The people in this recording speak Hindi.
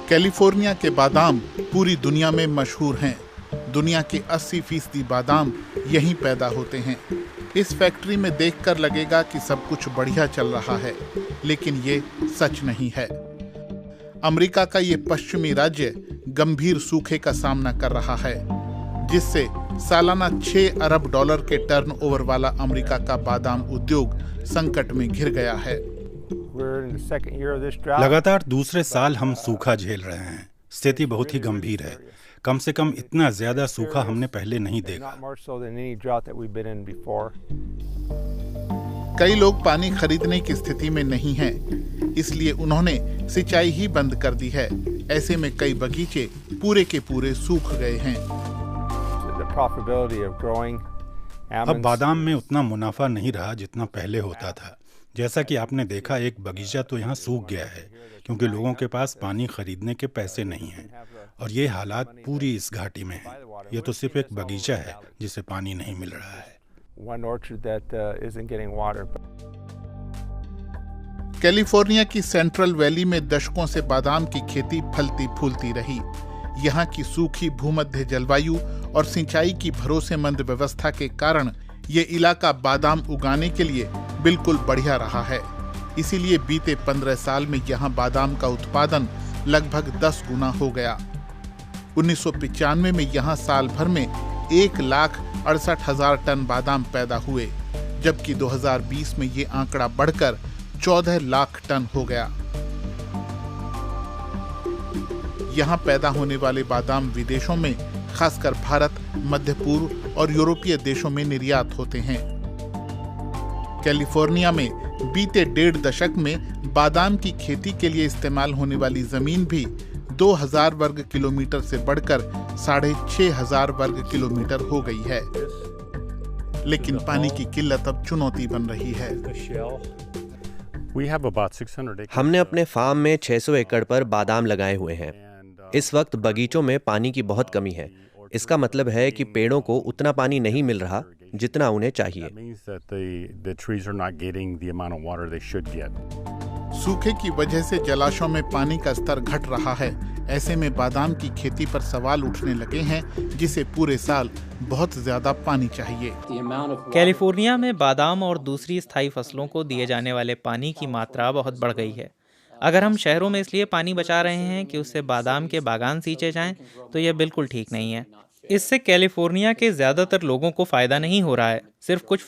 कैलिफोर्निया के बादाम पूरी दुनिया में मशहूर हैं। दुनिया के 80% बादाम यहीं पैदा होते हैं। इस फैक्ट्री में देखकर लगेगा कि सब कुछ बढ़िया चल रहा है, लेकिन ये सच नहीं है। अमेरिका का ये पश्चिमी राज्य गंभीर सूखे का सामना कर रहा है, जिससे सालाना $6 अरब के टर्नओवर वाला अमेरिका का बादाम उद्योग संकट में घिर गया है। लगातार दूसरे साल हम सूखा झेल रहे हैं। स्थिति बहुत ही गंभीर है। कम से कम इतना ज्यादा सूखा हमने पहले नहीं देखा। कई लोग पानी खरीदने की स्थिति में नहीं हैं, इसलिए उन्होंने सिंचाई ही बंद कर दी है। ऐसे में कई बगीचे पूरे के पूरे सूख गए हैं। अब बादाम में उतना मुनाफा नहीं रहा जितना पहले होता था। जैसा कि आपने देखा, एक बगीचा तो यहाँ सूख गया है क्योंकि लोगों के पास पानी खरीदने के पैसे नहीं हैं, और ये हालात पूरी इस घाटी में है। ये तो सिर्फ एक बगीचा है जिसे पानी नहीं मिल रहा है। कैलिफोर्निया की सेंट्रल वैली में दशकों से बादाम की खेती फलती फूलती रही। यहाँ की सूखी भूमध्य जलवायु और सिंचाई की भरोसेमंद व्यवस्था के कारण ये इलाका बादाम उगाने के लिए बिल्कुल बढ़िया रहा है। इसीलिए बीते 15 साल में यहाँ बादाम का उत्पादन लगभग 10 गुना हो गया। 1995 में यहाँ साल भर में 1,68,000 टन बादाम पैदा हुए, जबकि 2020 में ये आंकड़ा बढ़कर 14 लाख टन हो गया। यहाँ पैदा होने वाले बादाम विदेशों में, खासकर भारत, मध्य पूर्व और यूरोपीय देशों में निर्यात होते हैं। कैलिफोर्निया में बीते 1.5 दशक में बादाम की खेती के लिए इस्तेमाल होने वाली जमीन भी 2000 वर्ग किलोमीटर से बढ़कर 6,500 वर्ग किलोमीटर हो गई है। लेकिन पानी की किल्लत अब चुनौती बन रही है। हमने अपने फार्म में 600 एकड़ पर बादाम लगाए हुए हैं। इस वक्त बगीचों में पानी की बहुत कमी है। इसका मतलब है कि पेड़ों को उतना पानी नहीं मिल रहा जितना उन्हें चाहिए। सूखे की वजह से जलाशयों में पानी का स्तर घट रहा है। ऐसे में बादाम की खेती पर सवाल उठने लगे हैं, जिसे पूरे साल बहुत ज्यादा पानी चाहिए। कैलिफोर्निया में बादाम और दूसरी स्थायी फसलों को दिए जाने वाले पानी की मात्रा बहुत बढ़ गई है। अगर हम शहरों में इसलिए पानी बचा रहे हैं कि उससे बादाम के बागान सींचे जाएं, तो यह बिल्कुल ठीक नहीं है। इससे कैलिफोर्निया के ज्यादातर लोगों को फायदा नहीं हो रहा है। सिर्फ कुछ